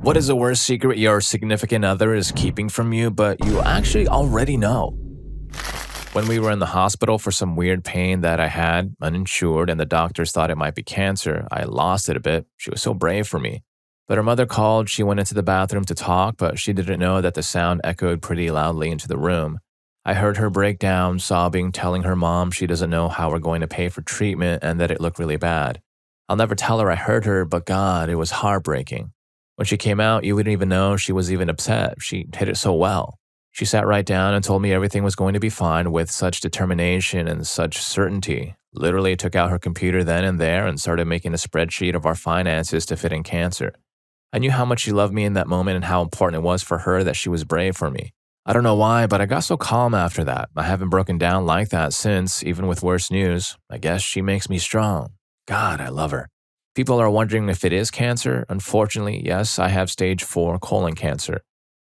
What is the worst secret your significant other is keeping from you, but you actually already know? When we were in the hospital for some weird pain that I had, uninsured, and the doctors thought it might be cancer, I lost it a bit. She was so brave for me. But her mother called, she went into the bathroom to talk, but she didn't know that the sound echoed pretty loudly into the room. I heard her break down, sobbing, telling her mom she doesn't know how we're going to pay for treatment and that it looked really bad. I'll never tell her I heard her, but God, it was heartbreaking. When she came out, you wouldn't even know she was even upset. She hid it so well. She sat right down and told me everything was going to be fine with such determination and such certainty. Literally took out her computer then and there and started making a spreadsheet of our finances to fit in cancer. I knew how much she loved me in that moment and how important it was for her that she was brave for me. I don't know why, but I got so calm after that. I haven't broken down like that since, even with worse news. I guess she makes me strong. God, I love her. People are wondering if it is cancer. Unfortunately, yes, I have stage 4 colon cancer.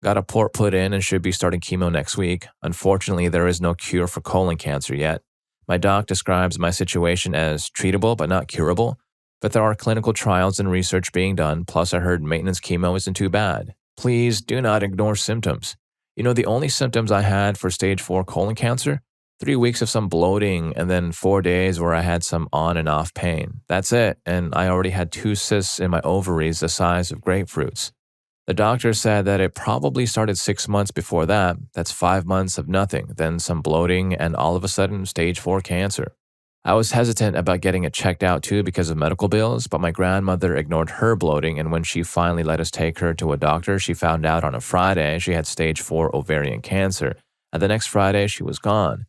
Got a port put in and should be starting chemo next week. Unfortunately, there is no cure for colon cancer yet. My doc describes my situation as treatable but not curable, but there are clinical trials and research being done, plus I heard maintenance chemo isn't too bad. Please do not ignore symptoms. You know the only symptoms I had for stage 4 colon cancer? 3 weeks of some bloating and then 4 days where I had some on and off pain. That's it, and I already had 2 cysts in my ovaries the size of grapefruits. The doctor said that it probably started 6 months before that. That's 5 months of nothing, then some bloating, and all of a sudden, stage 4 cancer. I was hesitant about getting it checked out too because of medical bills, but my grandmother ignored her bloating, and when she finally let us take her to a doctor, she found out on a Friday she had stage 4 ovarian cancer, and the next Friday she was gone.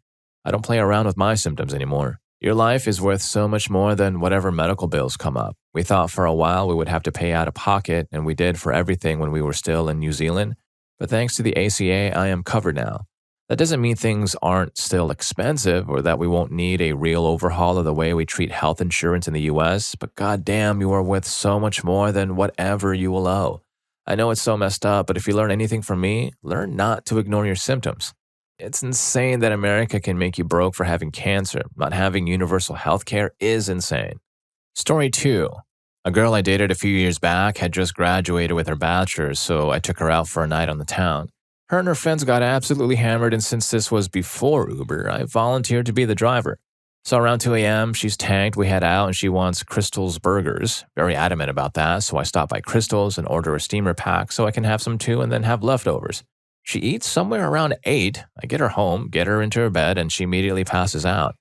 I don't play around with my symptoms anymore. Your life is worth so much more than whatever medical bills come up. We thought for a while we would have to pay out of pocket, and we did for everything when we were still in New Zealand. But thanks to the ACA, I am covered now. That doesn't mean things aren't still expensive or that we won't need a real overhaul of the way we treat health insurance in the US, but goddamn, you are worth so much more than whatever you will owe. I know it's so messed up, but if you learn anything from me, learn not to ignore your symptoms. It's insane that America can make you broke for having cancer. Not having universal health care is insane. Story 2. A girl I dated a few years back had just graduated with her bachelor's, so I took her out for a night on the town. Her and her friends got absolutely hammered, and since this was before Uber, I volunteered to be the driver. So around 2 a.m., she's tanked, we head out, and she wants Crystal's Burgers. Very adamant about that, so I stop by Crystal's and order a steamer pack so I can have some too and then have leftovers. She eats somewhere around 8. I get her home, get her into her bed, and she immediately passes out.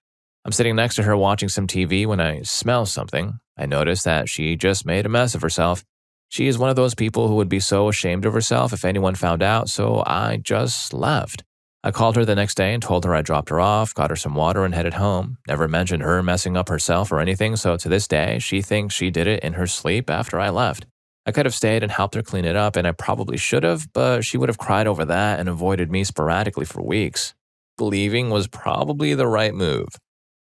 I'm sitting next to her watching some TV when I smell something. I notice that she just made a mess of herself. She is one of those people who would be so ashamed of herself if anyone found out, so I just left. I called her the next day and told her I dropped her off, got her some water, and headed home. Never mentioned her messing up herself or anything, so to this day, she thinks she did it in her sleep after I left. I could have stayed and helped her clean it up, and I probably should have, but she would have cried over that and avoided me sporadically for weeks. Leaving was probably the right move.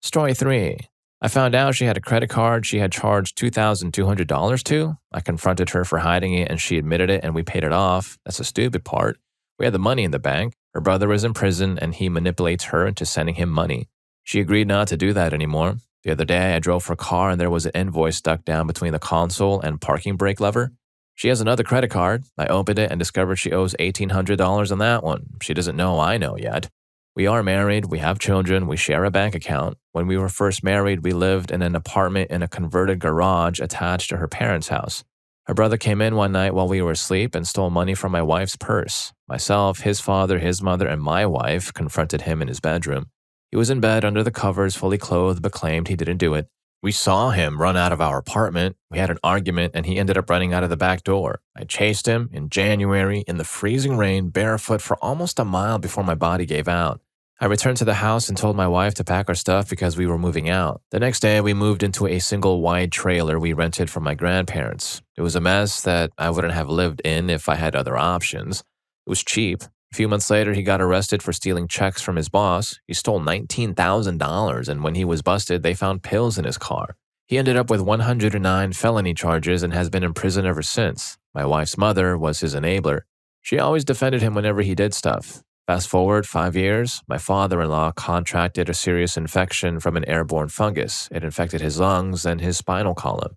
Story 3. I found out she had a credit card she had charged $2,200 to. I confronted her for hiding it, and she admitted it, and we paid it off. That's the stupid part. We had the money in the bank. Her brother was in prison, and he manipulates her into sending him money. She agreed not to do that anymore. The other day, I drove her car and there was an invoice stuck down between the console and parking brake lever. She has another credit card. I opened it and discovered she owes $1,800 on that one. She doesn't know I know yet. We are married, we have children, we share a bank account. When we were first married, we lived in an apartment in a converted garage attached to her parents' house. Her brother came in one night while we were asleep and stole money from my wife's purse. Myself, his father, his mother, and my wife confronted him in his bedroom. He was in bed under the covers, fully clothed, but claimed he didn't do it. We saw him run out of our apartment. We had an argument, and he ended up running out of the back door. I chased him in January in the freezing rain, barefoot for almost a mile before my body gave out. I returned to the house and told my wife to pack our stuff because we were moving out. The next day, we moved into a single wide trailer we rented from my grandparents. It was a mess that I wouldn't have lived in if I had other options. It was cheap. A few months later, he got arrested for stealing checks from his boss. He stole $19,000, and when he was busted, they found pills in his car. He ended up with 109 felony charges and has been in prison ever since. My wife's mother was his enabler. She always defended him whenever he did stuff. Fast forward 5 years, my father-in-law contracted a serious infection from an airborne fungus. It infected his lungs and his spinal column.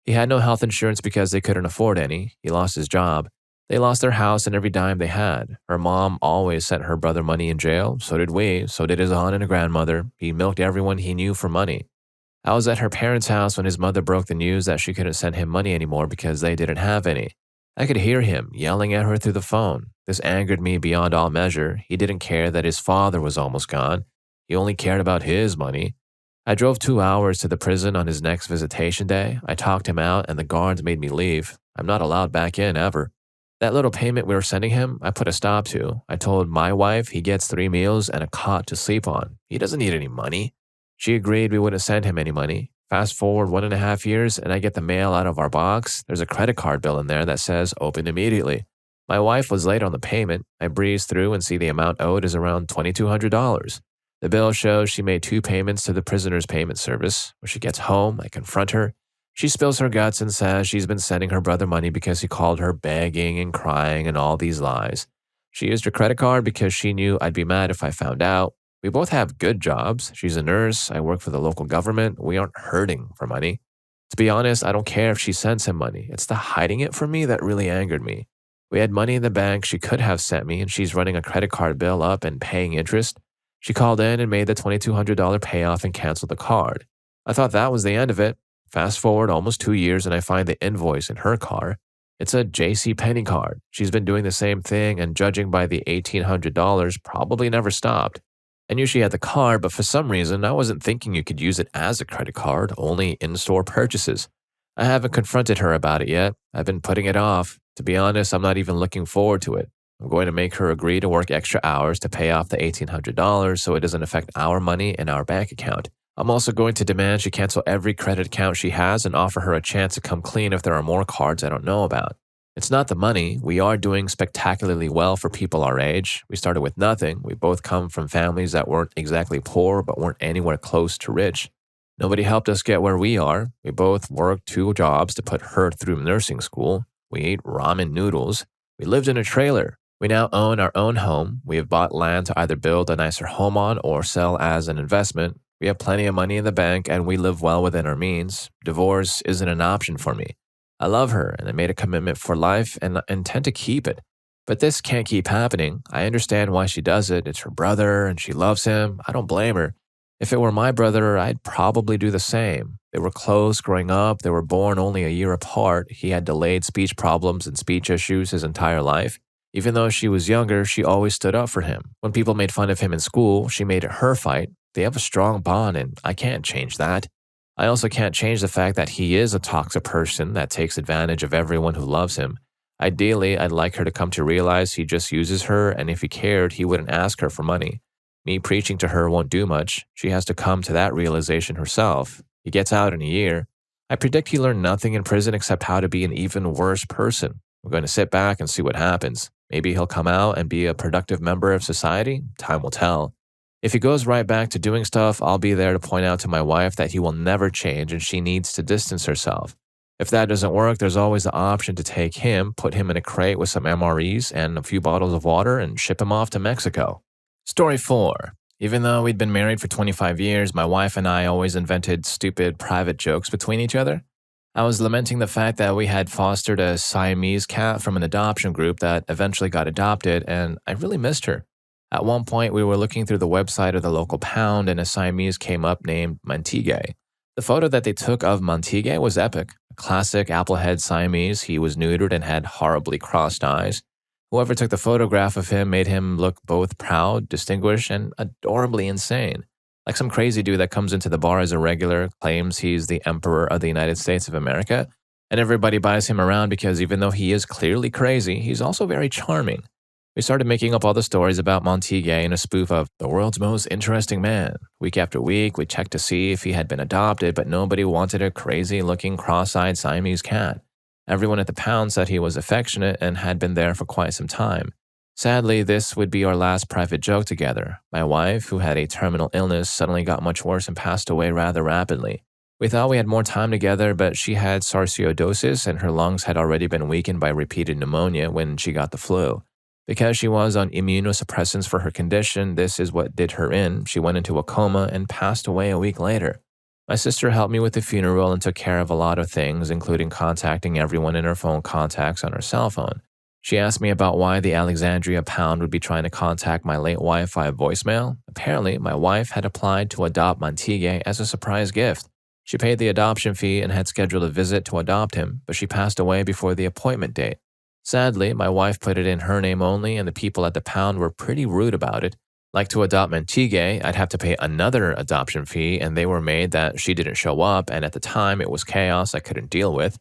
He had no health insurance because they couldn't afford any. He lost his job. They lost their house and every dime they had. Her mom always sent her brother money in jail. So did we. So did his aunt and a grandmother. He milked everyone he knew for money. I was at her parents' house when his mother broke the news that she couldn't send him money anymore because they didn't have any. I could hear him yelling at her through the phone. This angered me beyond all measure. He didn't care that his father was almost gone. He only cared about his money. I drove 2 hours to the prison on his next visitation day. I talked him out and the guards made me leave. I'm not allowed back in ever. That little payment we were sending him, I put a stop to. I told my wife he gets 3 meals and a cot to sleep on. He doesn't need any money. She agreed we wouldn't send him any money. Fast forward 1.5 years and I get the mail out of our box. There's a credit card bill in there that says open immediately. My wife was late on the payment. I breeze through and see the amount owed is around $2,200. The bill shows she made 2 payments to the prisoner's payment service. When she gets home, I confront her. She spills her guts and says she's been sending her brother money because he called her begging and crying and all these lies. She used her credit card because she knew I'd be mad if I found out. We both have good jobs. She's a nurse. I work for the local government. We aren't hurting for money. To be honest, I don't care if she sends him money. It's the hiding it from me that really angered me. We had money in the bank she could have sent me, and she's running a credit card bill up and paying interest. She called in and made the $2,200 payoff and canceled the card. I thought that was the end of it. Fast forward almost 2 years and I find the invoice in her car. It's a JCPenney card. She's been doing the same thing and judging by the $1,800, probably never stopped. I knew she had the card, but for some reason, I wasn't thinking you could use it as a credit card, only in-store purchases. I haven't confronted her about it yet. I've been putting it off. To be honest, I'm not even looking forward to it. I'm going to make her agree to work extra hours to pay off the $1,800 so it doesn't affect our money in our bank account. I'm also going to demand she cancel every credit account she has and offer her a chance to come clean if there are more cards I don't know about. It's not the money. We are doing spectacularly well for people our age. We started with nothing. We both come from families that weren't exactly poor but weren't anywhere close to rich. Nobody helped us get where we are. We both worked 2 jobs to put her through nursing school. We ate ramen noodles. We lived in a trailer. We now own our own home. We have bought land to either build a nicer home on or sell as an investment. We have plenty of money in the bank and we live well within our means. Divorce isn't an option for me. I love her and I made a commitment for life and intend to keep it. But this can't keep happening. I understand why she does it. It's her brother and she loves him. I don't blame her. If it were my brother, I'd probably do the same. They were close growing up. They were born only a year apart. He had delayed speech problems and speech issues his entire life. Even though she was younger, she always stood up for him. When people made fun of him in school, she made it her fight. They have a strong bond and I can't change that. I also can't change the fact that he is a toxic person that takes advantage of everyone who loves him. Ideally, I'd like her to come to realize he just uses her, and if he cared, he wouldn't ask her for money. Me preaching to her won't do much. She has to come to that realization herself. He gets out in a year. I predict he learned nothing in prison except how to be an even worse person. I'm going to sit back and see what happens. Maybe he'll come out and be a productive member of society. Time will tell. If he goes right back to doing stuff, I'll be there to point out to my wife that he will never change and she needs to distance herself. If that doesn't work, there's always the option to take him, put him in a crate with some MREs and a few bottles of water and ship him off to Mexico. Story 4. Even though we'd been married for 25 years, my wife and I always invented stupid private jokes between each other. I was lamenting the fact that we had fostered a Siamese cat from an adoption group that eventually got adopted, and I really missed her. At one point, we were looking through the website of the local pound and a Siamese came up named Montigue. The photo that they took of Montigue was epic. A classic applehead Siamese, he was neutered and had horribly crossed eyes. Whoever took the photograph of him made him look both proud, distinguished, and adorably insane. Like some crazy dude that comes into the bar as a regular, claims he's the Emperor of the United States of America, and everybody buys him around because even though he is clearly crazy, he's also very charming. We started making up all the stories about Montigue in a spoof of the world's most interesting man. Week after week, we checked to see if he had been adopted, but nobody wanted a crazy-looking cross-eyed Siamese cat. Everyone at the pound said he was affectionate and had been there for quite some time. Sadly, this would be our last private joke together. My wife, who had a terminal illness, suddenly got much worse and passed away rather rapidly. We thought we had more time together, but she had sarcoidosis and her lungs had already been weakened by repeated pneumonia when she got the flu. Because she was on immunosuppressants for her condition, this is what did her in. She went into a coma and passed away a week later. My sister helped me with the funeral and took care of a lot of things, including contacting everyone in her phone contacts on her cell phone. She asked me about why the Alexandria Pound would be trying to contact my late wife via voicemail. Apparently, my wife had applied to adopt Montigue as a surprise gift. She paid the adoption fee and had scheduled a visit to adopt him, but she passed away before the appointment date. Sadly, my wife put it in her name only, and the people at the pound were pretty rude about it. Like to adopt Montigue, I'd have to pay another adoption fee, and they were made that she didn't show up, and at the time it was chaos I couldn't deal with.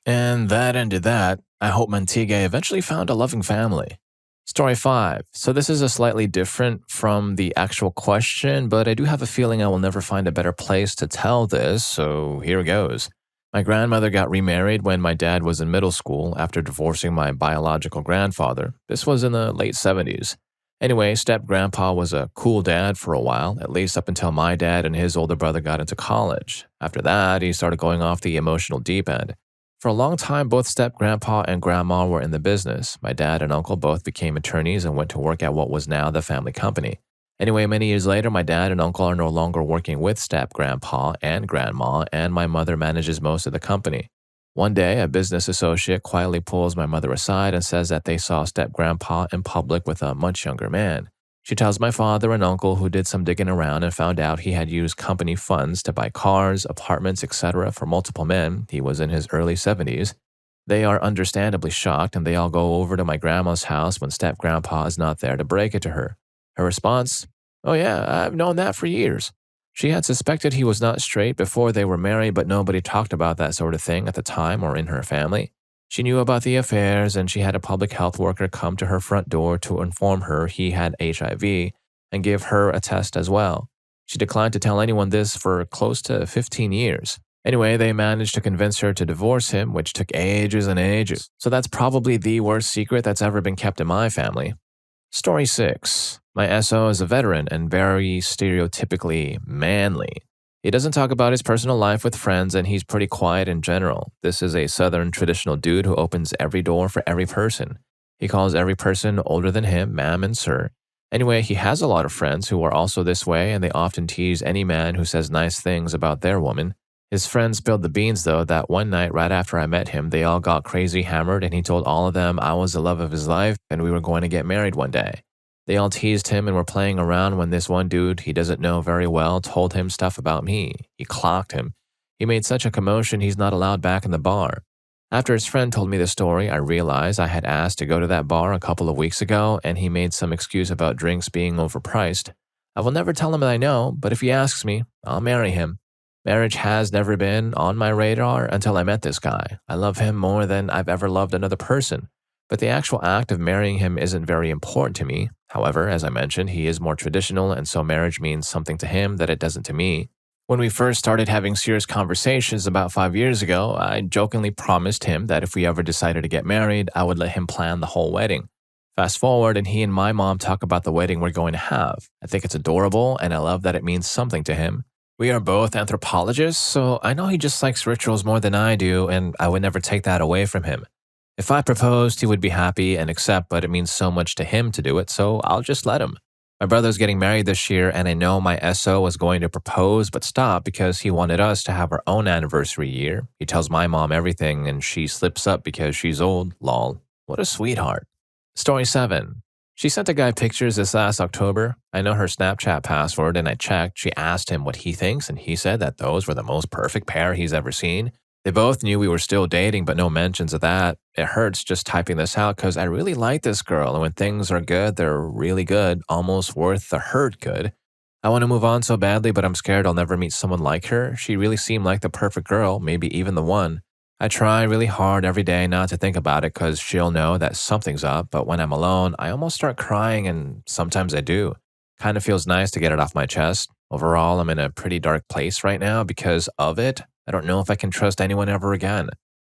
And that ended that. I hope Montigue eventually found a loving family. Story 5. So this is a slightly different from the actual question, but I do have a feeling I will never find a better place to tell this, so here goes. My grandmother got remarried when my dad was in middle school after divorcing my biological grandfather. This was in the late 70s. Anyway, step-grandpa was a cool dad for a while, at least up until my dad and his older brother got into college. After that, he started going off the emotional deep end. For a long time, both step-grandpa and grandma were in the business. My dad and uncle both became attorneys and went to work at what was now the family company. Anyway, many years later, my dad and uncle are no longer working with step-grandpa and grandma, and my mother manages most of the company. One day, a business associate quietly pulls my mother aside and says that they saw step-grandpa in public with a much younger man. She tells my father and uncle, who did some digging around and found out he had used company funds to buy cars, apartments, etc. for multiple men. He was in his early 70s. They are understandably shocked, and they all go over to my grandma's house when step-grandpa is not there to break it to her. Her response, "Oh yeah, I've known that for years." She had suspected he was not straight before they were married, but nobody talked about that sort of thing at the time or in her family. She knew about the affairs, and she had a public health worker come to her front door to inform her he had HIV and give her a test as well. She declined to tell anyone this for close to 15 years. Anyway, they managed to convince her to divorce him, which took ages and ages. So that's probably the worst secret that's ever been kept in my family. Story 6. My SO is a veteran and very stereotypically manly. He doesn't talk about his personal life with friends, and he's pretty quiet in general. This is a southern traditional dude who opens every door for every person. He calls every person older than him ma'am and sir. Anyway, he has a lot of friends who are also this way, and they often tease any man who says nice things about their woman. His friends spilled the beans, though, that one night right after I met him, they all got crazy hammered, and he told all of them I was the love of his life and we were going to get married one day. They all teased him and were playing around when this one dude he doesn't know very well told him stuff about me. He clocked him. He made such a commotion he's not allowed back in the bar. After his friend told me the story, I realized I had asked to go to that bar a couple of weeks ago, and he made some excuse about drinks being overpriced. I will never tell him that I know, but if he asks me, I'll marry him. Marriage has never been on my radar until I met this guy. I love him more than I've ever loved another person. But the actual act of marrying him isn't very important to me. However, as I mentioned, he is more traditional, and so marriage means something to him that it doesn't to me. When we first started having serious conversations about 5 years ago, I jokingly promised him that if we ever decided to get married, I would let him plan the whole wedding. Fast forward, and he and my mom talk about the wedding we're going to have. I think it's adorable, and I love that it means something to him. We are both anthropologists, so I know he just likes rituals more than I do, and I would never take that away from him. If I proposed, he would be happy and accept, but it means so much to him to do it, so I'll just let him. My brother's getting married this year, and I know my SO was going to propose but stop because he wanted us to have our own anniversary year. He tells my mom everything, and she slips up because she's old, lol. What a sweetheart. Story 7. She sent a guy pictures this last October. I know her Snapchat password, and I checked. She asked him what he thinks, and he said that those were the most perfect pair he's ever seen. They both knew we were still dating, but no mentions of that. It hurts just typing this out because I really like this girl, and when things are good, they're really good, almost worth the hurt good. I want to move on so badly, but I'm scared I'll never meet someone like her. She really seemed like the perfect girl, maybe even the one. I try really hard every day not to think about it because she'll know that something's up, but when I'm alone, I almost start crying, and sometimes I do. Kind of feels nice to get it off my chest. Overall, I'm in a pretty dark place right now because of it. I don't know if I can trust anyone ever again.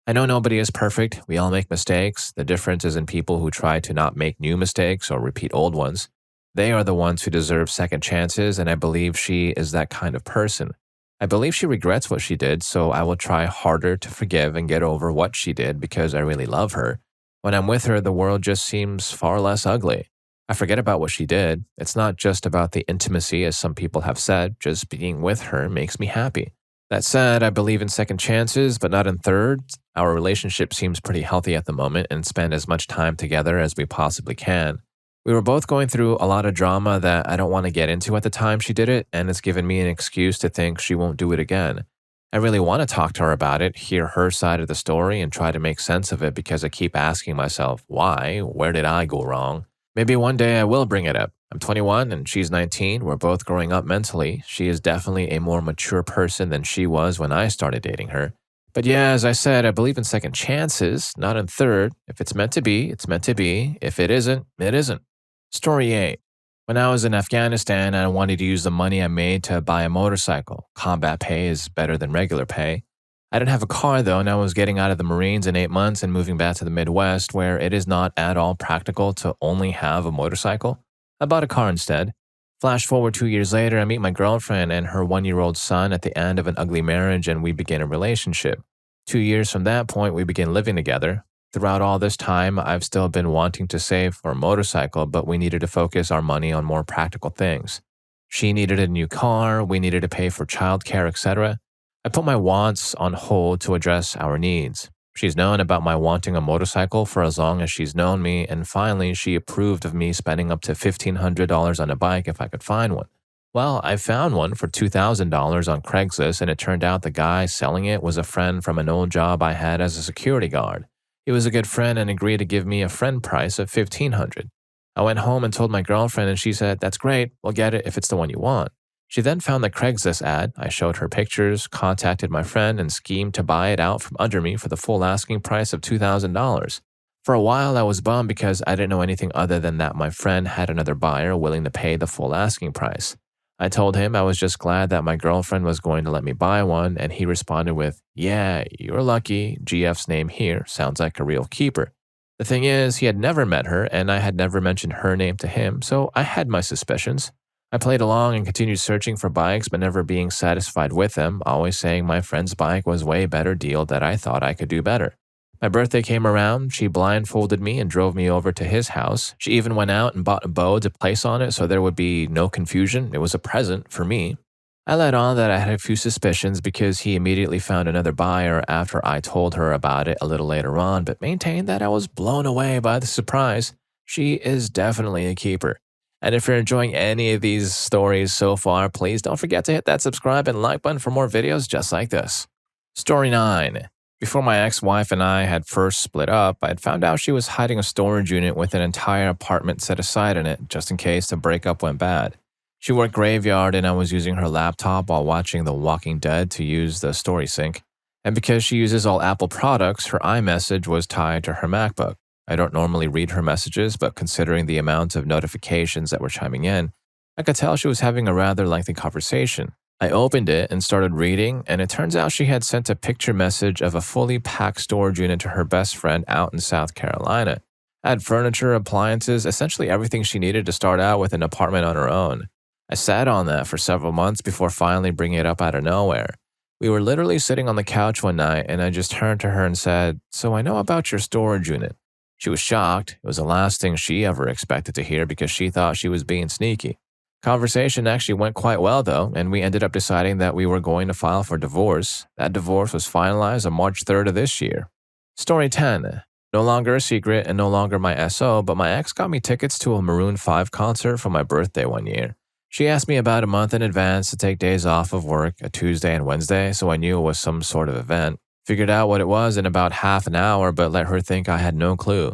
I know nobody is perfect. We all make mistakes. The difference is in people who try to not make new mistakes or repeat old ones. They are the ones who deserve second chances, and I believe she is that kind of person. I believe she regrets what she did, so I will try harder to forgive and get over what she did because I really love her. When I'm with her, the world just seems far less ugly. I forget about what she did. It's not just about the intimacy, as some people have said. Just being with her makes me happy. That said, I believe in second chances, but not in thirds. Our relationship seems pretty healthy at the moment and spend as much time together as we possibly can. We were both going through a lot of drama that I don't want to get into at the time she did it, and it's given me an excuse to think she won't do it again. I really want to talk to her about it, hear her side of the story, and try to make sense of it because I keep asking myself, why? Where did I go wrong? Maybe one day I will bring it up. I'm 21 and she's 19. We're both growing up mentally. She is definitely a more mature person than she was when I started dating her. But yeah, as I said, I believe in second chances, not in third. If it's meant to be, it's meant to be. If it isn't, it isn't. Story 8. When I was in Afghanistan, I wanted to use the money I made to buy a motorcycle. Combat pay is better than regular pay. I didn't have a car though, and I was getting out of the Marines in 8 months and moving back to the Midwest, where it is not at all practical to only have a motorcycle. I bought a car instead. Flash forward 2 years later, I meet my girlfriend and her 1-year-old son at the end of an ugly marriage, and we begin a relationship. 2 years from that point, we begin living together. Throughout all this time, I've still been wanting to save for a motorcycle, but we needed to focus our money on more practical things. She needed a new car, we needed to pay for childcare, etc. I put my wants on hold to address our needs. She's known about my wanting a motorcycle for as long as she's known me, and finally she approved of me spending up to $1,500 on a bike if I could find one. Well, I found one for $2,000 on Craigslist, and it turned out the guy selling it was a friend from an old job I had as a security guard. He was a good friend and agreed to give me a friend price of $1,500. I went home and told my girlfriend, and she said, "That's great, we'll get it if it's the one you want." She then found the Craigslist ad. I showed her pictures, contacted my friend, and schemed to buy it out from under me for the full asking price of $2,000. For a while, I was bummed because I didn't know anything other than that my friend had another buyer willing to pay the full asking price. I told him I was just glad that my girlfriend was going to let me buy one, and he responded with, "Yeah, you're lucky. GF's name here sounds like a real keeper." The thing is, he had never met her, and I had never mentioned her name to him, so I had my suspicions. I played along and continued searching for bikes, but never being satisfied with them, always saying my friend's bike was way better deal that I thought I could do better. My birthday came around, she blindfolded me and drove me over to his house. She even went out and bought a bow to place on it so there would be no confusion. It was a present for me. I let on that I had a few suspicions because he immediately found another buyer after I told her about it a little later on, but maintained that I was blown away by the surprise. She is definitely a keeper. And if you're enjoying any of these stories so far, please don't forget to hit that subscribe and like button for more videos just like this. Story 9. Before my ex-wife and I had first split up, I'd found out she was hiding a storage unit with an entire apartment set aside in it, just in case the breakup went bad. She worked graveyard and I was using her laptop while watching The Walking Dead to use the story sync. And because she uses all Apple products, her iMessage was tied to her MacBook. I don't normally read her messages, but considering the amount of notifications that were chiming in, I could tell she was having a rather lengthy conversation. I opened it and started reading, and it turns out she had sent a picture message of a fully packed storage unit to her best friend out in South Carolina. I had furniture, appliances, essentially everything she needed to start out with an apartment on her own. I sat on that for several months before finally bringing it up out of nowhere. We were literally sitting on the couch one night, and I just turned to her and said, "So I know about your storage unit." She was shocked. It was the last thing she ever expected to hear because she thought she was being sneaky. Conversation actually went quite well though, and we ended up deciding that we were going to file for divorce. That divorce was finalized on March 3rd of this year. Story 10. No longer a secret and no longer my SO, but my ex got me tickets to a Maroon 5 concert for my birthday one year. She asked me about a month in advance to take days off of work, a Tuesday and Wednesday, so I knew it was some sort of event. Figured out what it was in about half an hour, but let her think I had no clue.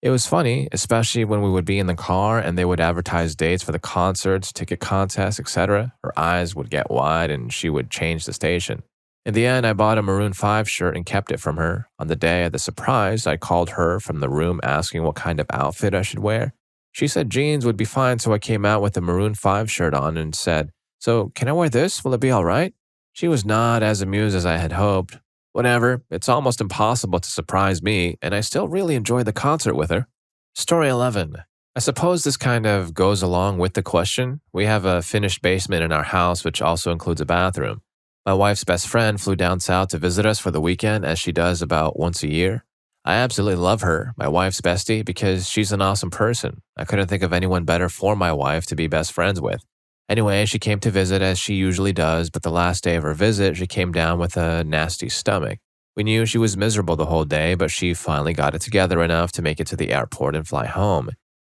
It was funny, especially when we would be in the car and they would advertise dates for the concerts, ticket contests, etc. Her eyes would get wide and she would change the station. In the end, I bought a Maroon 5 shirt and kept it from her. On the day of the surprise, I called her from the room asking what kind of outfit I should wear. She said jeans would be fine, so I came out with the Maroon 5 shirt on and said, "So, can I wear this? Will it be all right?" She was not as amused as I had hoped. Whatever, it's almost impossible to surprise me, and I still really enjoyed the concert with her. Story 11. I suppose this kind of goes along with the question. We have a finished basement in our house, which also includes a bathroom. My wife's best friend flew down south to visit us for the weekend, as she does about once a year. I absolutely love her, my wife's bestie, because she's an awesome person. I couldn't think of anyone better for my wife to be best friends with. Anyway, she came to visit as she usually does, but the last day of her visit, she came down with a nasty stomach. We knew she was miserable the whole day, but she finally got it together enough to make it to the airport and fly home.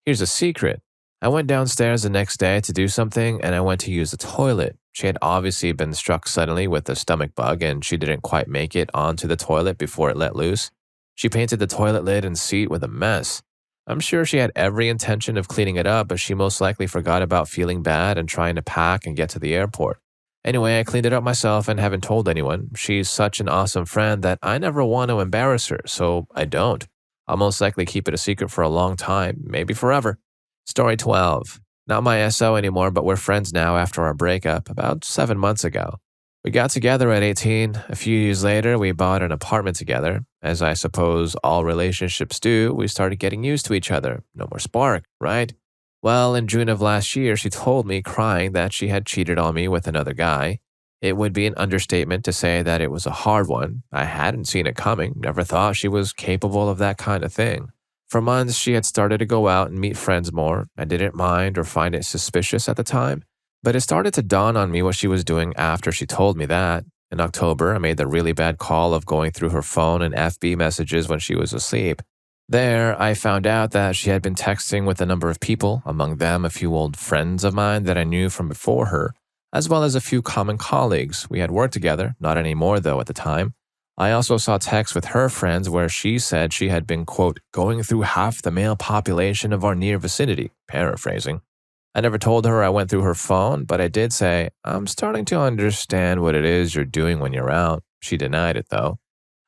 Here's a secret. I went downstairs the next day to do something and I went to use the toilet. She had obviously been struck suddenly with a stomach bug and she didn't quite make it onto the toilet before it let loose. She painted the toilet lid and seat with a mess. I'm sure she had every intention of cleaning it up, but she most likely forgot about feeling bad and trying to pack and get to the airport. Anyway, I cleaned it up myself and haven't told anyone. She's such an awesome friend that I never want to embarrass her, so I don't. I'll most likely keep it a secret for a long time, maybe forever. Story 12. Not my SO anymore, but we're friends now after our breakup about 7 months ago. We got together at 18. A few years later, we bought an apartment together. As I suppose all relationships do, we started getting used to each other. No more spark, right? Well, in June of last year, she told me, crying, that she had cheated on me with another guy. It would be an understatement to say that it was a hard one. I hadn't seen it coming, never thought she was capable of that kind of thing. For months, she had started to go out and meet friends more. I didn't mind or find it suspicious at the time, but it started to dawn on me what she was doing after she told me that. In October, I made the really bad call of going through her phone and FB messages when she was asleep. There, I found out that she had been texting with a number of people, among them a few old friends of mine that I knew from before her, as well as a few common colleagues. We had worked together, not anymore though at the time. I also saw texts with her friends where she said she had been, quote, going through half the male population of our near vicinity, paraphrasing. I never told her I went through her phone, but I did say, I'm starting to understand what it is you're doing when you're out. She denied it though.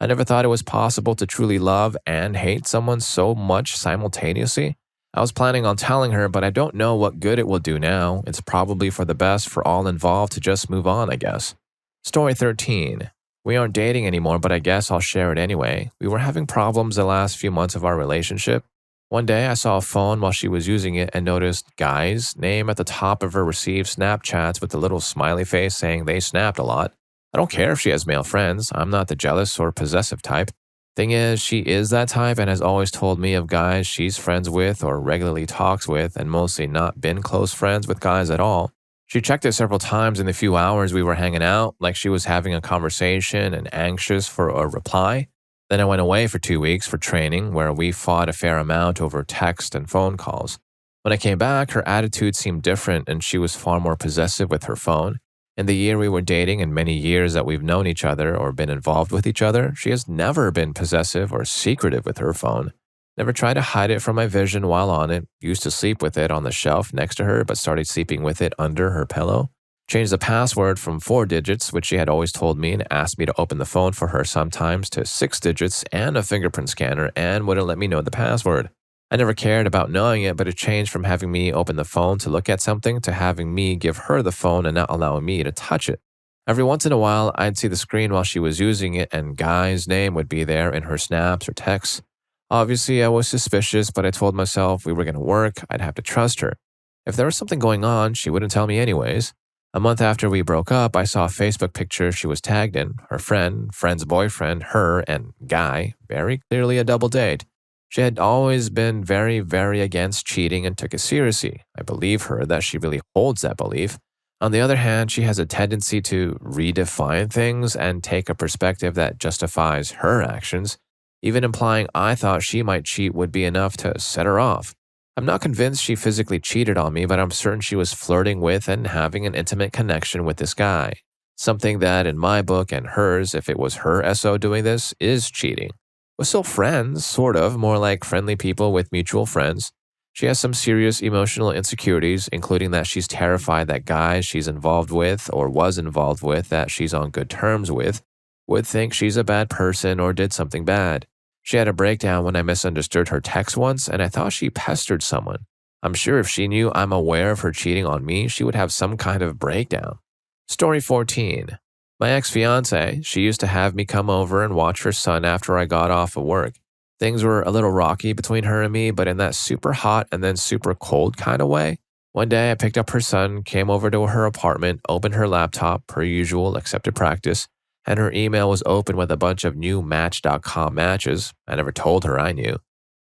I never thought it was possible to truly love and hate someone so much simultaneously. I was planning on telling her, but I don't know what good it will do now. It's probably for the best for all involved to just move on, I guess. Story 13. We aren't dating anymore, but I guess I'll share it anyway. We were having problems the last few months of our relationship. One day I saw a phone while she was using it and noticed guy's name at the top of her received Snapchats with a little smiley face saying they snapped a lot. I don't care if she has male friends. I'm not the jealous or possessive type. Thing is, she is that type and has always told me of guys she's friends with or regularly talks with and mostly not been close friends with guys at all. She checked it several times in the few hours we were hanging out, like she was having a conversation and anxious for a reply. Then I went away for 2 weeks for training, where we fought a fair amount over text and phone calls. When I came back, her attitude seemed different and she was far more possessive with her phone. In the year we were dating and many years that we've known each other or been involved with each other, she has never been possessive or secretive with her phone. Never tried to hide it from my vision while on it. Used to sleep with it on the shelf next to her, but started sleeping with it under her pillow. Changed the password from 4 digits, which she had always told me, and asked me to open the phone for her sometimes, to 6 digits and a fingerprint scanner, and wouldn't let me know the password. I never cared about knowing it, but it changed from having me open the phone to look at something to having me give her the phone and not allowing me to touch it. Every once in a while, I'd see the screen while she was using it, and guy's name would be there in her snaps or texts. Obviously, I was suspicious, but I told myself we were going to work, I'd have to trust her. If there was something going on, she wouldn't tell me anyways. A month after we broke up, I saw a Facebook picture she was tagged in, her friend's boyfriend, her, and guy, very clearly a double date. She had always been very, very against cheating and took it seriously. I believe her that she really holds that belief. On the other hand, she has a tendency to redefine things and take a perspective that justifies her actions. Even implying I thought she might cheat would be enough to set her off. I'm not convinced she physically cheated on me, but I'm certain she was flirting with and having an intimate connection with this guy. Something that, in my book and hers, if it was her SO doing this, is cheating. We're still friends, sort of, more like friendly people with mutual friends. She has some serious emotional insecurities, including that she's terrified that guys she's involved with or was involved with that she's on good terms with would think she's a bad person or did something bad. She had a breakdown when I misunderstood her text once, and I thought she pestered someone. I'm sure if she knew I'm aware of her cheating on me, she would have some kind of breakdown. Story 14. My ex-fiance, she used to have me come over and watch her son after I got off of work. Things were a little rocky between her and me, but in that super hot and then super cold kind of way. One day I picked up her son, came over to her apartment, opened her laptop, per usual, accepted practice, and her email was open with a bunch of new Match.com matches. I never told her I knew.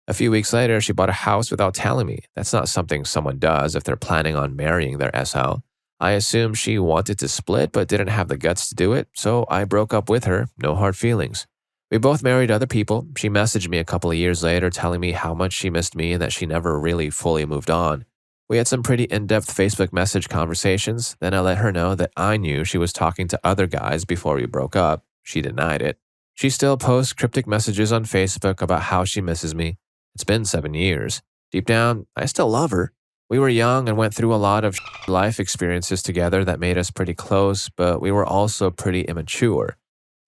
A few weeks later, she bought a house without telling me. That's not something someone does if they're planning on marrying their SO. I assumed she wanted to split but didn't have the guts to do it, so I broke up with her, no hard feelings. We both married other people. She messaged me a couple of years later telling me how much she missed me and that she never really fully moved on. We had some pretty in depth Facebook message conversations. Then I let her know that I knew she was talking to other guys before we broke up. She denied it. She still posts cryptic messages on Facebook about how she misses me. It's been 7 years. Deep down, I still love her. We were young and went through a lot of life experiences together that made us pretty close, but we were also pretty immature.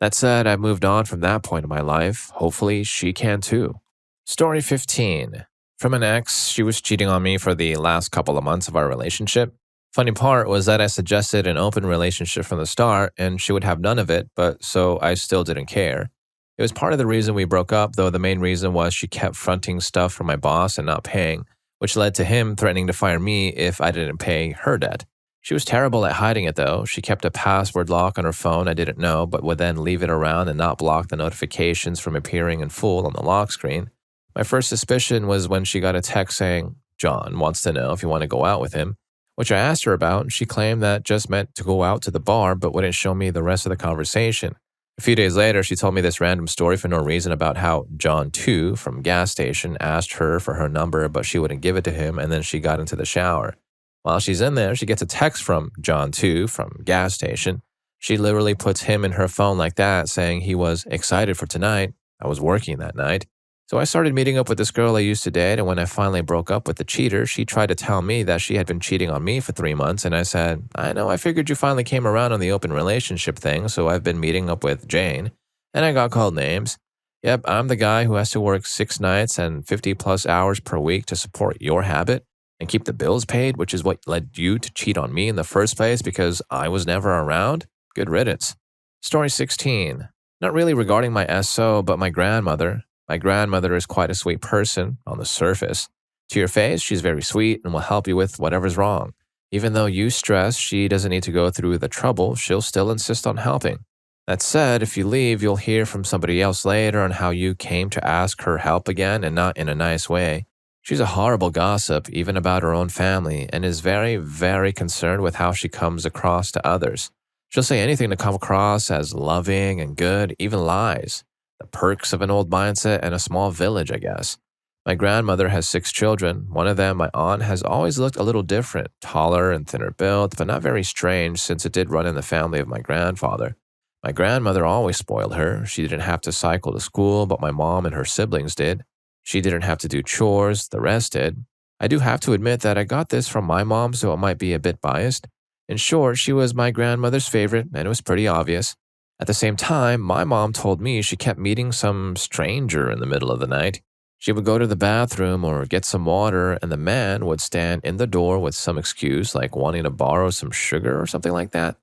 That said, I moved on from that point in my life. Hopefully, she can too. Story 15. From an ex, she was cheating on me for the last couple of months of our relationship. Funny part was that I suggested an open relationship from the start and she would have none of it, but so I still didn't care. It was part of the reason we broke up, though the main reason was she kept fronting stuff from my boss and not paying, which led to him threatening to fire me if I didn't pay her debt. She was terrible at hiding it though. She kept a password lock on her phone I didn't know, but would then leave it around and not block the notifications from appearing in full on the lock screen. My first suspicion was when she got a text saying, "John wants to know if you want to go out with him," which I asked her about, and she claimed that just meant to go out to the bar but wouldn't show me the rest of the conversation. A few days later, she told me this random story for no reason about how John 2 from gas station asked her for her number, but she wouldn't give it to him, and then she got into the shower. While she's in there, she gets a text from John 2 from gas station. She literally puts him in her phone like that, saying he was excited for tonight. I was working that night. So I started meeting up with this girl I used to date, and when I finally broke up with the cheater, she tried to tell me that she had been cheating on me for 3 months, and I said, "I know, I figured you finally came around on the open relationship thing, so I've been meeting up with Jane." And I got called names. Yep, I'm the guy who has to work 6 nights and 50 plus hours per week to support your habit and keep the bills paid, which is what led you to cheat on me in the first place because I was never around? Good riddance. Story 16. Not really regarding my SO, but my grandmother. My grandmother is quite a sweet person on the surface. To your face, she's very sweet and will help you with whatever's wrong. Even though you stress she doesn't need to go through the trouble, she'll still insist on helping. That said, if you leave, you'll hear from somebody else later on how you came to ask her help again and not in a nice way. She's a horrible gossip, even about her own family, and is very, very concerned with how she comes across to others. She'll say anything to come across as loving and good, even lies. The perks of an old mindset and a small village, I guess. My grandmother has 6 children. One of them, my aunt, has always looked a little different, taller and thinner built, but not very strange since it did run in the family of my grandfather. My grandmother always spoiled her. She didn't have to cycle to school, but my mom and her siblings did. She didn't have to do chores, the rest did. I do have to admit that I got this from my mom, so it might be a bit biased. In short, she was my grandmother's favorite, and it was pretty obvious. At the same time, my mom told me she kept meeting some stranger in the middle of the night. She would go to the bathroom or get some water, and the man would stand in the door with some excuse like wanting to borrow some sugar or something like that.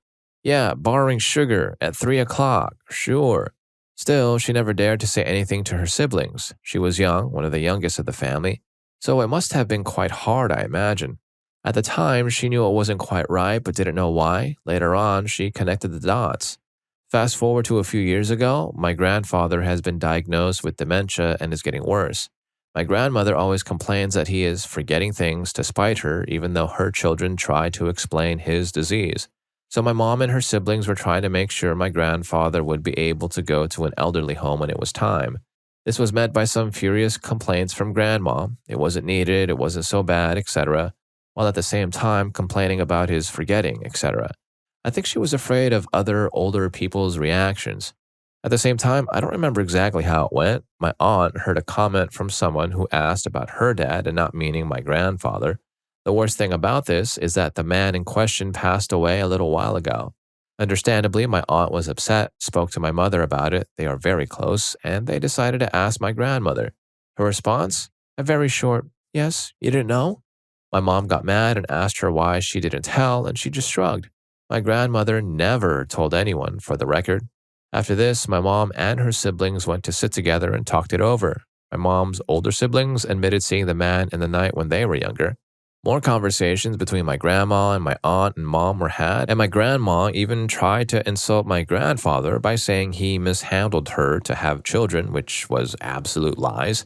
Yeah, borrowing sugar at 3 o'clock, sure. Still, she never dared to say anything to her siblings. She was young, one of the youngest of the family, so it must have been quite hard, I imagine. At the time, she knew it wasn't quite right but didn't know why. Later on, she connected the dots. Fast forward to a few years ago, my grandfather has been diagnosed with dementia and is getting worse. My grandmother always complains that he is forgetting things to spite her, even though her children try to explain his disease. So my mom and her siblings were trying to make sure my grandfather would be able to go to an elderly home when it was time. This was met by some furious complaints from grandma. It wasn't needed, it wasn't so bad, etc., while at the same time complaining about his forgetting, etc. I think she was afraid of other older people's reactions. At the same time, I don't remember exactly how it went. My aunt heard a comment from someone who asked about her dad and not meaning my grandfather. The worst thing about this is that the man in question passed away a little while ago. Understandably, my aunt was upset, spoke to my mother about it, they are very close, and they decided to ask my grandmother. Her response? A very short, "Yes, you didn't know?" My mom got mad and asked her why she didn't tell, and she just shrugged. My grandmother never told anyone, for the record. After this, my mom and her siblings went to sit together and talked it over. My mom's older siblings admitted seeing the man in the night when they were younger. More conversations between my grandma and my aunt and mom were had, and my grandma even tried to insult my grandfather by saying he mishandled her to have children, which was absolute lies.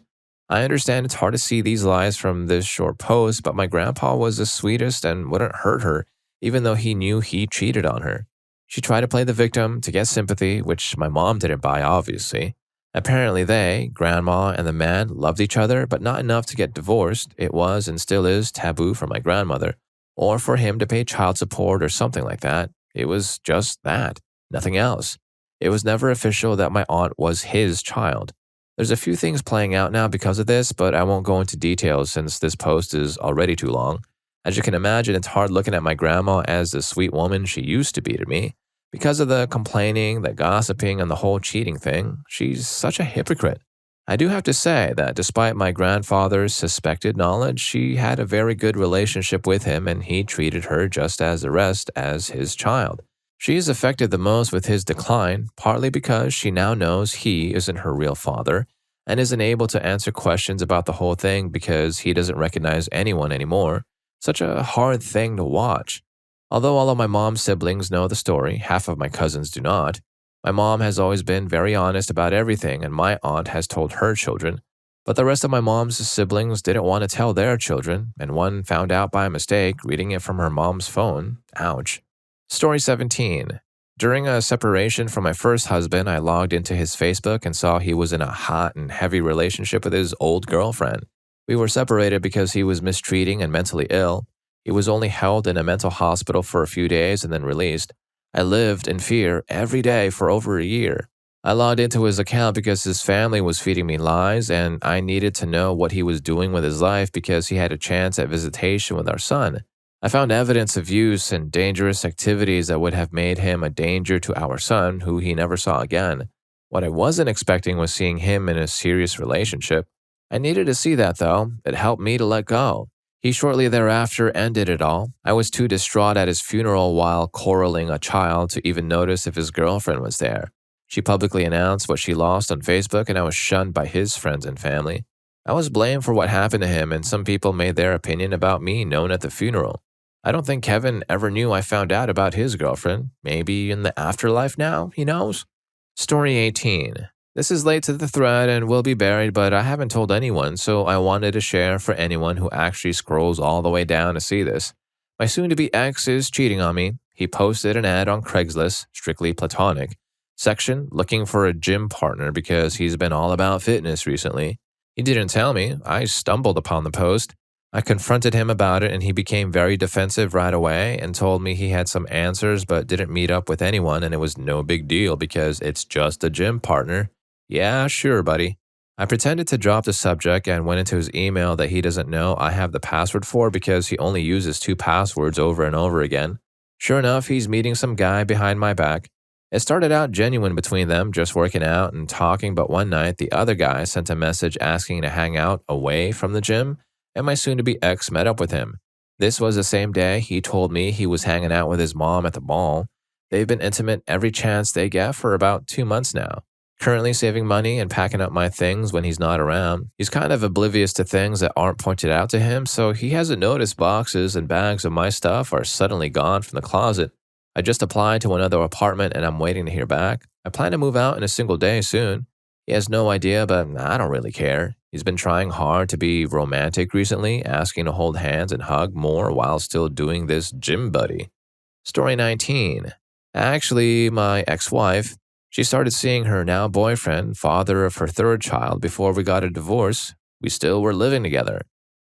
I understand it's hard to see these lies from this short post, but my grandpa was the sweetest and wouldn't hurt her. even though he knew he cheated on her. She tried to play the victim to get sympathy, which my mom didn't buy, obviously. Apparently, grandma and the man, loved each other, but not enough to get divorced. It was and still is taboo for my grandmother, or for him to pay child support or something like that. It was just that, nothing else. It was never official that my aunt was his child. There's a few things playing out now because of this, but I won't go into details since this post is already too long. As you can imagine, it's hard looking at my grandma as the sweet woman she used to be to me. Because of the complaining, the gossiping, and the whole cheating thing, she's such a hypocrite. I do have to say that despite my grandfather's suspected knowledge, she had a very good relationship with him and he treated her just as the rest as his child. She is affected the most with his decline, partly because she now knows he isn't her real father and isn't able to answer questions about the whole thing because he doesn't recognize anyone anymore. Such a hard thing to watch. Although all of my mom's siblings know the story, half of my cousins do not. My mom has always been very honest about everything, and my aunt has told her children. But the rest of my mom's siblings didn't want to tell their children, and one found out by mistake reading it from her mom's phone. Ouch. Story 17. During a separation from my first husband, I logged into his Facebook and saw he was in a hot and heavy relationship with his old girlfriend. We were separated because he was mistreating and mentally ill. He was only held in a mental hospital for a few days and then released. I lived in fear every day for over a year. I logged into his account because his family was feeding me lies and I needed to know what he was doing with his life because he had a chance at visitation with our son. I found evidence of use and dangerous activities that would have made him a danger to our son, who he never saw again. What I wasn't expecting was seeing him in a serious relationship. I needed to see that, though. It helped me to let go. He shortly thereafter ended it all. I was too distraught at his funeral while corralling a child to even notice if his girlfriend was there. She publicly announced what she lost on Facebook, and I was shunned by his friends and family. I was blamed for what happened to him, and some people made their opinion about me known at the funeral. I don't think Kevin ever knew I found out about his girlfriend. Maybe in the afterlife now, he knows. Story 18. This is late to the thread and will be buried, but I haven't told anyone, so I wanted to share for anyone who actually scrolls all the way down to see this. My soon-to-be ex is cheating on me. He posted an ad on Craigslist, strictly platonic, section looking for a gym partner because he's been all about fitness recently. He didn't tell me. I stumbled upon the post. I confronted him about it and he became very defensive right away and told me he had some answers but didn't meet up with anyone and it was no big deal because it's just a gym partner. Yeah, sure, buddy. I pretended to drop the subject and went into his email that he doesn't know I have the password for because he only uses 2 passwords over and over again. Sure enough, he's meeting some guy behind my back. It started out genuine between them, just working out and talking, but one night the other guy sent a message asking to hang out away from the gym, and my soon-to-be ex met up with him. This was the same day he told me he was hanging out with his mom at the mall. They've been intimate every chance they get for about 2 months now. Currently saving money and packing up my things when he's not around. He's kind of oblivious to things that aren't pointed out to him, so he hasn't noticed boxes and bags of my stuff are suddenly gone from the closet. I just applied to another apartment and I'm waiting to hear back. I plan to move out in a single day soon. He has no idea, but I don't really care. He's been trying hard to be romantic recently, asking to hold hands and hug more while still doing this gym buddy. Story 19. Actually, my ex-wife, she started seeing her now boyfriend, father of her 3rd child, before we got a divorce. We still were living together.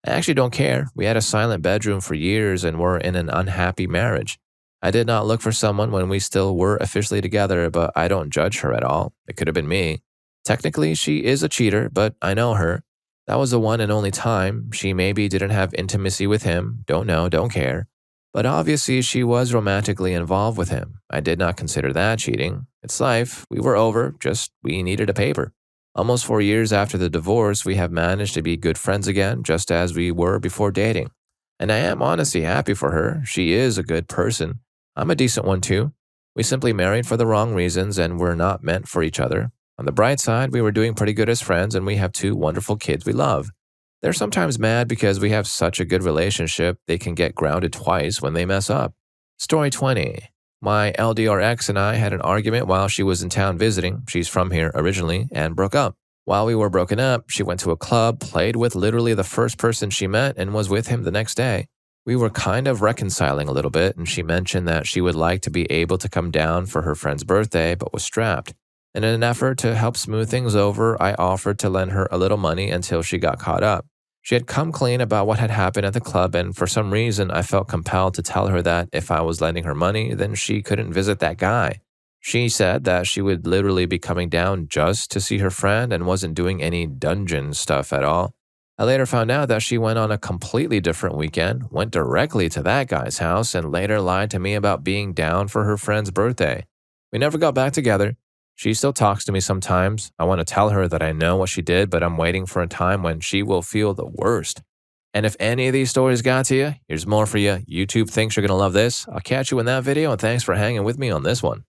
I actually don't care. We had a silent bedroom for years and were in an unhappy marriage. I did not look for someone when we still were officially together, but I don't judge her at all. It could have been me. Technically, she is a cheater, but I know her. That was the one and only time. She maybe didn't have intimacy with him. Don't know, don't care. But obviously, she was romantically involved with him. I did not consider that cheating. It's life. We were over, just we needed a paper. Almost 4 years after the divorce, we have managed to be good friends again, just as we were before dating. And I am honestly happy for her. She is a good person. I'm a decent one too. We simply married for the wrong reasons and were not meant for each other. On the bright side, we were doing pretty good as friends and we have 2 wonderful kids we love. They're sometimes mad because we have such a good relationship, they can get grounded twice when they mess up. Story 20. My LDR ex and I had an argument while she was in town visiting. She's from here originally and broke up. While we were broken up, she went to a club, played with literally the first person she met, and was with him the next day. We were kind of reconciling a little bit, and she mentioned that she would like to be able to come down for her friend's birthday but was strapped. And in an effort to help smooth things over, I offered to lend her a little money until she got caught up. She had come clean about what had happened at the club, and for some reason, I felt compelled to tell her that if I was lending her money, then she couldn't visit that guy. She said that she would literally be coming down just to see her friend and wasn't doing any dungeon stuff at all. I later found out that she went on a completely different weekend, went directly to that guy's house, and later lied to me about being down for her friend's birthday. We never got back together. She still talks to me sometimes. I want to tell her that I know what she did, but I'm waiting for a time when she will feel the worst. And if any of these stories got to you, here's more for you. YouTube thinks you're going to love this. I'll catch you in that video, and thanks for hanging with me on this one.